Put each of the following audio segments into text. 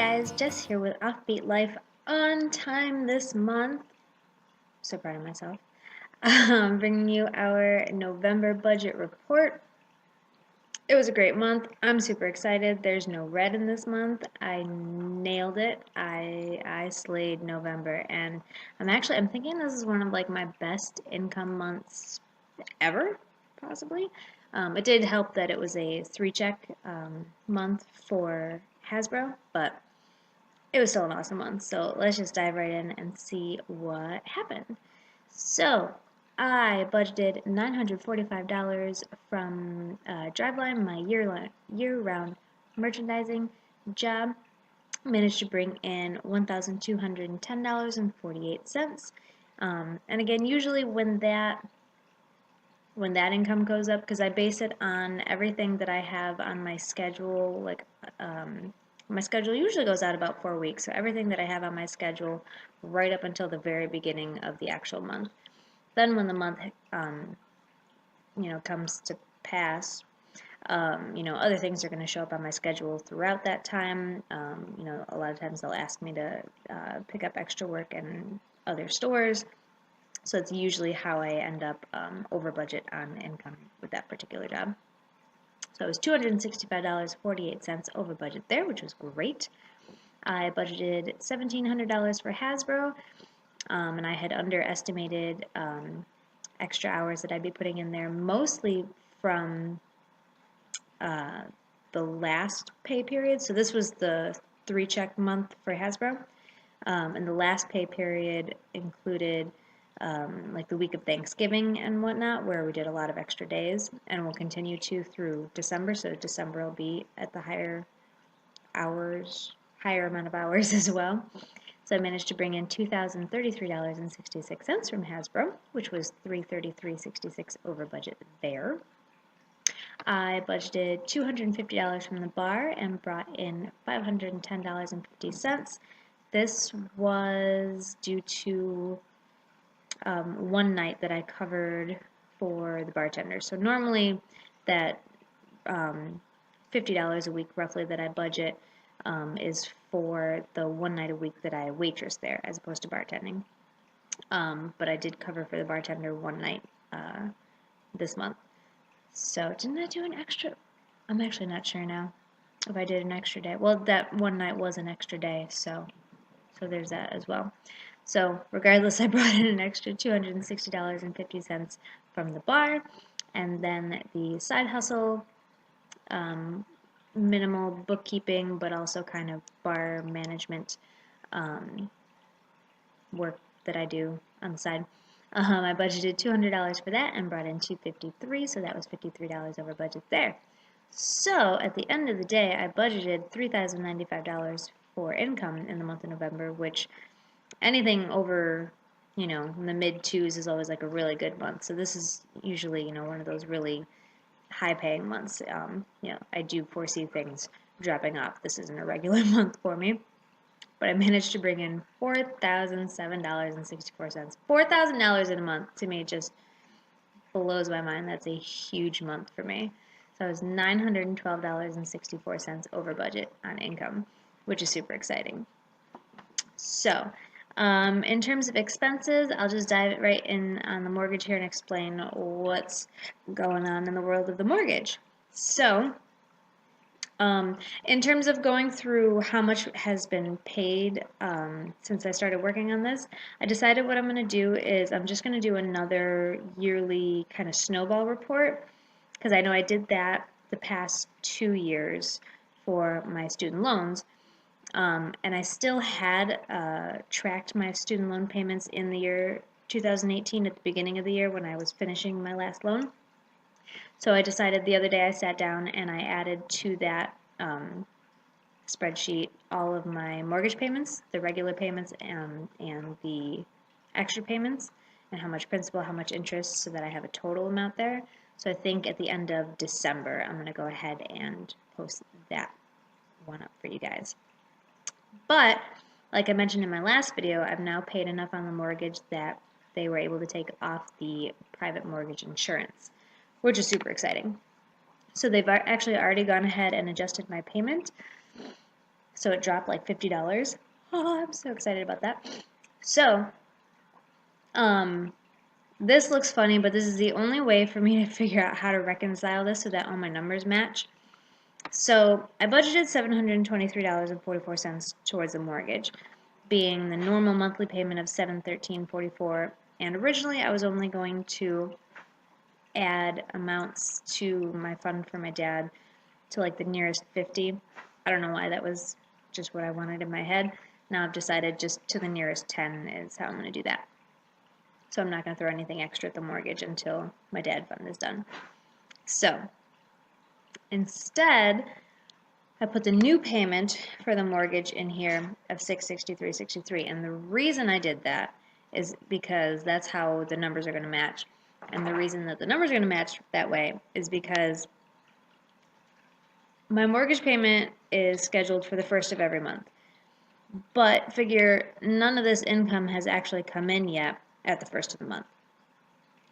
guys, Jess here with Offbeat Life on time this month. So proud of myself. Bringing you our November budget report. It was a great month. I'm super excited. There's no red in this month. I nailed it. I slayed November, and I'm thinking this is one of like my best income months ever, possibly. It did help that it was a 3-check month for Hasbro, but it was still an awesome one. So let's just dive right in and see what happened. So I budgeted $945 from Driveline, my year-round merchandising job. Managed to bring in $1,210.48. And again, usually when that income goes up, because I base it on everything that I have on my schedule, my schedule usually goes out about 4 weeks, so everything that I have on my schedule right up until the very beginning of the actual month. Then when the month, comes to pass, other things are going to show up on my schedule throughout that time. A lot of times they'll ask me to pick up extra work in other stores. So it's usually how I end up over budget on income with that particular job. So it was $265.48 over budget there, which was great. I budgeted $1,700 for Hasbro, and I had underestimated extra hours that I'd be putting in there, mostly from the last pay period. So this was the 3-check month for Hasbro, and the last pay period included like the week of Thanksgiving and whatnot, where we did a lot of extra days, and we'll continue to through December. So December will be at the higher amount of hours as well. So I managed to bring in $2,033.66 from Hasbro, which was $333.66 over budget there. I budgeted $250 from the bar and brought in $510.50. This was due to one night that I covered for the bartender. So normally that $50 a week roughly that I budget is for the one night a week that I waitress there as opposed to bartending. But I did cover for the bartender one night this month. So didn't I do an extra? I'm actually not sure now if I did an extra day. Well, that one night was an extra day, so there's that as well. So regardless, I brought in an extra $260.50 from the bar, and then the side hustle, minimal bookkeeping, but also kind of bar management work that I do on the side. I budgeted $200 for that and brought in $253, so that was $53 over budget there. So at the end of the day, I budgeted $3,095 for income in the month of November, which anything over, in the mid-2s is always like a really good month. So this is usually, one of those really high-paying months. I do foresee things dropping off. This isn't a regular month for me. But I managed to bring in $4,007.64. $4,000 in a month to me just blows my mind. That's a huge month for me. So it was $912.64 over budget on income, which is super exciting. So, in terms of expenses, I'll just dive right in on the mortgage here and explain what's going on in the world of the mortgage. So, in terms of going through how much has been paid since I started working on this, I decided what I'm going to do is I'm just going to do another yearly kind of snowball report, because I know I did that the past 2 years for my student loans. And I still had tracked my student loan payments in the year 2018 at the beginning of the year when I was finishing my last loan. So I decided the other day I sat down and I added to that spreadsheet all of my mortgage payments, the regular payments and the extra payments, and how much principal, how much interest, so that I have a total amount there. So I think at the end of December I'm going to go ahead and post that one up for you guys. But, like I mentioned in my last video, I've now paid enough on the mortgage that they were able to take off the private mortgage insurance, which is super exciting. So they've actually already gone ahead and adjusted my payment. So it dropped like $50. Oh, I'm so excited about that. So, this looks funny, but this is the only way for me to figure out how to reconcile this so that all my numbers match. So I budgeted $723.44 towards the mortgage, being the normal monthly payment of $713.44. And originally I was only going to add amounts to my fund for my dad to like the nearest 50. I don't know why, that was just what I wanted in my head. Now I've decided just to the nearest 10 is how I'm going to do that. So I'm not going to throw anything extra at the mortgage until my dad fund is done. So instead, I put the new payment for the mortgage in here of $663.63, and the reason I did that is because that's how the numbers are going to match. And the reason that the numbers are going to match that way is because my mortgage payment is scheduled for the first of every month. But figure none of this income has actually come in yet at the first of the month.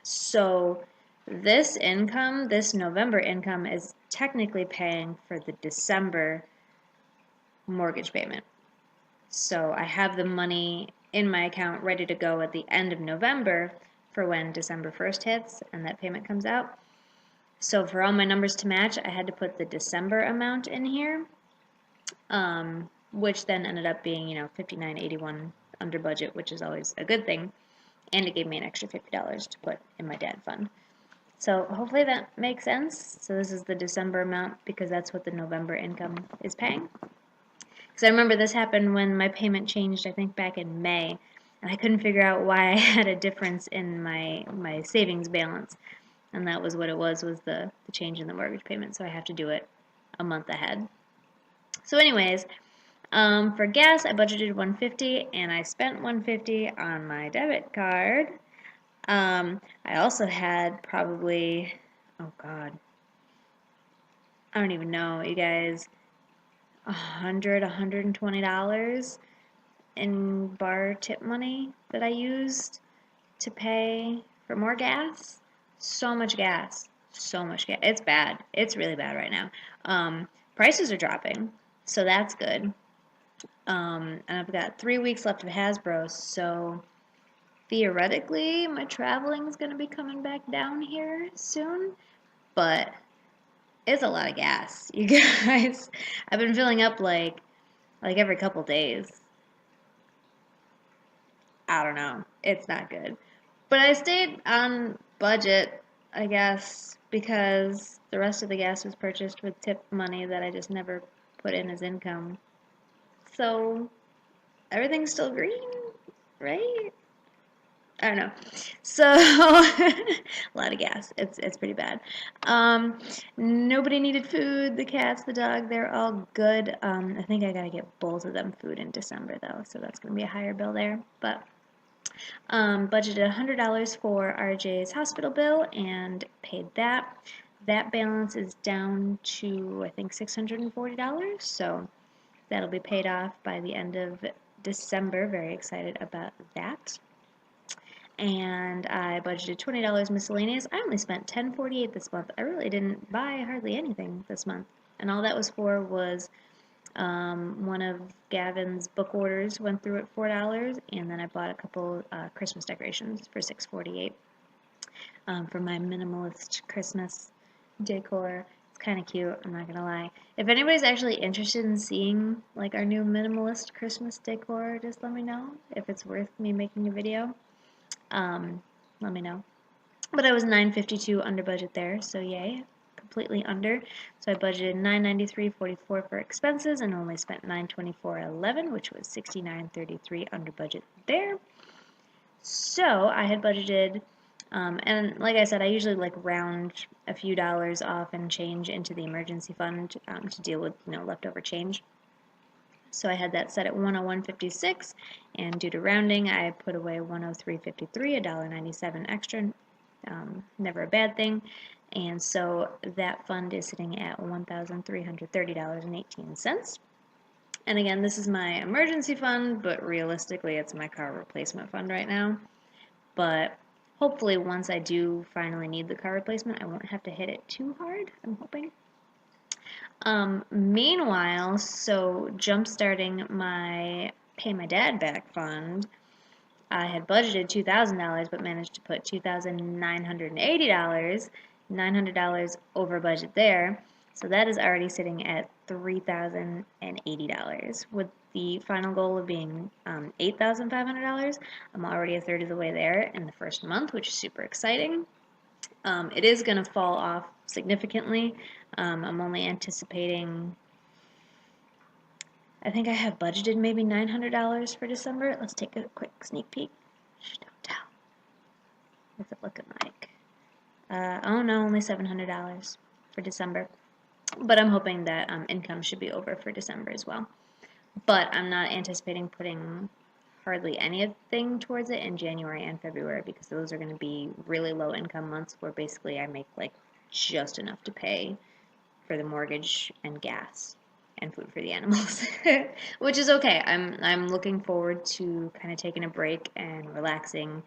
So this income, this November income, is technically paying for the December mortgage payment. So I have the money in my account ready to go at the end of November for when December 1st hits and that payment comes out. So for all my numbers to match, I had to put the December amount in here, which then ended up being, $59.81 under budget, which is always a good thing. And it gave me an extra $50 to put in my dad fund. So hopefully that makes sense. So this is the December amount because that's what the November income is paying. Because I remember this happened when my payment changed, I think back in May, and I couldn't figure out why I had a difference in my savings balance. And that was what it was the change in the mortgage payment. So I have to do it a month ahead. So anyways, for gas, I budgeted $150 and I spent $150 on my debit card. I also had probably, oh God, I don't even know, you guys, $120 in bar tip money that I used to pay for more gas. So much gas. So much gas. It's bad. It's really bad right now. Prices are dropping, so that's good. And I've got 3 weeks left of Hasbro, so theoretically my traveling is going to be coming back down here soon, but it's a lot of gas, you guys. I've been filling up like every couple days. I don't know. It's not good. But I stayed on budget, I guess, because the rest of the gas was purchased with tip money that I just never put in as income. So everything's still green, right? I don't know. So a lot of gas. It's pretty bad. Nobody needed food. The cats, the dog, they're all good. I think I gotta get both of them food in December though, so that's gonna be a higher bill there. But budgeted $100 for RJ's hospital bill and paid that. That balance is down to I think $640. So that'll be paid off by the end of December. Very excited about that. And I budgeted $20 miscellaneous. I only spent $10.48 this month. I really didn't buy hardly anything this month. And all that was for was one of Gavin's book orders went through at $4, and then I bought a couple Christmas decorations for $6.48 for my minimalist Christmas decor. It's kind of cute, I'm not gonna lie. If anybody's actually interested in seeing like our new minimalist Christmas decor, just let me know if it's worth me making a video. Let me know. But I was $9.52 under budget there, so yay, completely under. So I budgeted $993.44 for expenses and only spent $924.11, which was $69.33 under budget there. So I had budgeted, and like I said, I usually like round a few dollars off and change into the emergency fund to deal with leftover change. So I had that set at $101.56, and due to rounding, I put away $103.53, $1.97 extra. Never a bad thing. And so that fund is sitting at $1,330.18. And again, this is my emergency fund, but realistically, it's my car replacement fund right now. But hopefully, once I do finally need the car replacement, I won't have to hit it too hard, I'm hoping. Meanwhile, so jump-starting my Pay My Dad Back fund, I had budgeted $2,000 but managed to put $2,980, $900 over budget there. So that is already sitting at $3,080. With the final goal of being $8,500, I'm already a third of the way there in the first month, which is super exciting. It is going to fall off significantly. I'm only anticipating, I think I have budgeted maybe $900 for December. Let's take a quick sneak peek. Shh, don't tell. What's it looking like? Oh no, only $700 for December. But I'm hoping that income should be over for December as well. But I'm not anticipating putting hardly anything towards it in January and February because those are going to be really low income months where basically I make like just enough to pay for the mortgage and gas and food for the animals, which is okay. I'm looking forward to kind of taking a break and relaxing.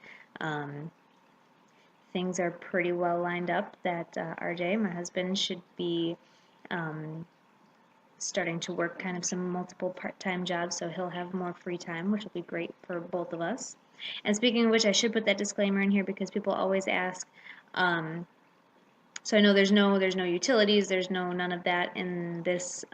Things are pretty well lined up that RJ, my husband, should be starting to work kind of some multiple part-time jobs, so he'll have more free time, which will be great for both of us. And speaking of which, I should put that disclaimer in here because people always ask. So I know there's no utilities, there's none of that in this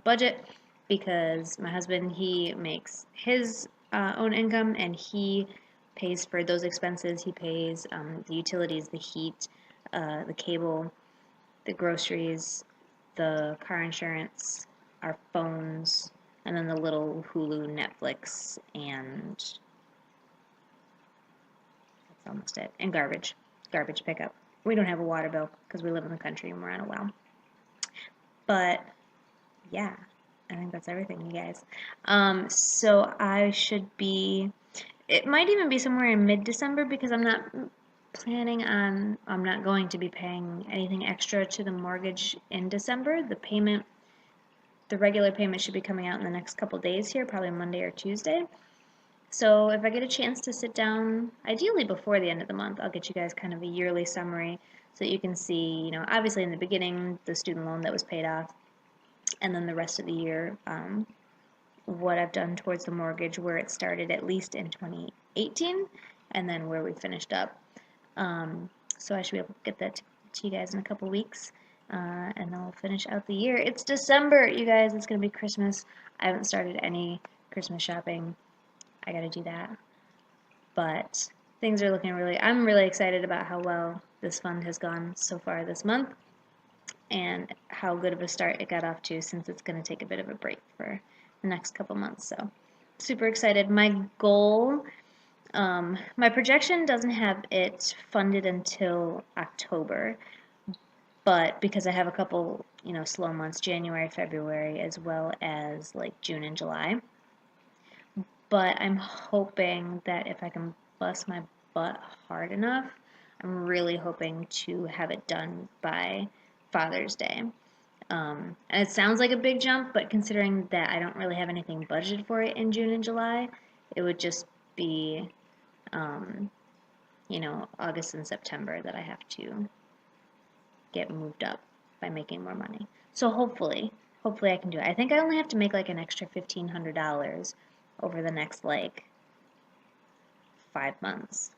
budget because my husband, he makes his own income and he pays for those expenses. He pays the utilities, the heat, the cable, the groceries, the car insurance, our phones, and then the little Hulu, Netflix, and that's almost it. And garbage pickup. We don't have a water bill because we live in the country and we're on a well. But yeah, I think that's everything, you guys. So I should be, it might even be somewhere in mid-December because I'm not going to be paying anything extra to the mortgage in December. The regular payment should be coming out in the next couple days here, probably Monday or Tuesday. So if I get a chance to sit down, ideally before the end of the month, I'll get you guys kind of a yearly summary so that you can see, obviously in the beginning, the student loan that was paid off, and then the rest of the year, what I've done towards the mortgage, where it started at least in 2018, and then where we finished up. So I should be able to get that to you guys in a couple weeks, and then we'll finish out the year. It's December, you guys. It's going to be Christmas. I haven't started any Christmas shopping. I got to do that. But things are looking I'm really excited about how well this fund has gone so far this month and how good of a start it got off to since it's going to take a bit of a break for the next couple months. So super excited. My goal, my projection doesn't have it funded until October, but because I have a couple, slow months, January, February, as well as like June and July. But I'm hoping that if I can bust my butt hard enough, I'm really hoping to have it done by Father's Day. And it sounds like a big jump, but considering that I don't really have anything budgeted for it in June and July, it would just be, August and September that I have to get moved up by making more money. So hopefully I can do it. I think I only have to make like an extra $1,500 over the next like 5 months.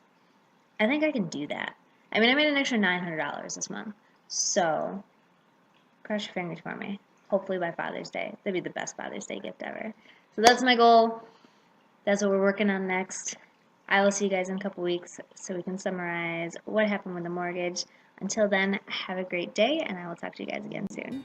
I think I can do that. I mean, I made an extra $900 this month. So cross your fingers for me. Hopefully by Father's Day. That'd be the best Father's Day gift ever. So that's my goal. That's what we're working on next. I will see you guys in a couple weeks so we can summarize what happened with the mortgage. Until then, have a great day, and I will talk to you guys again soon.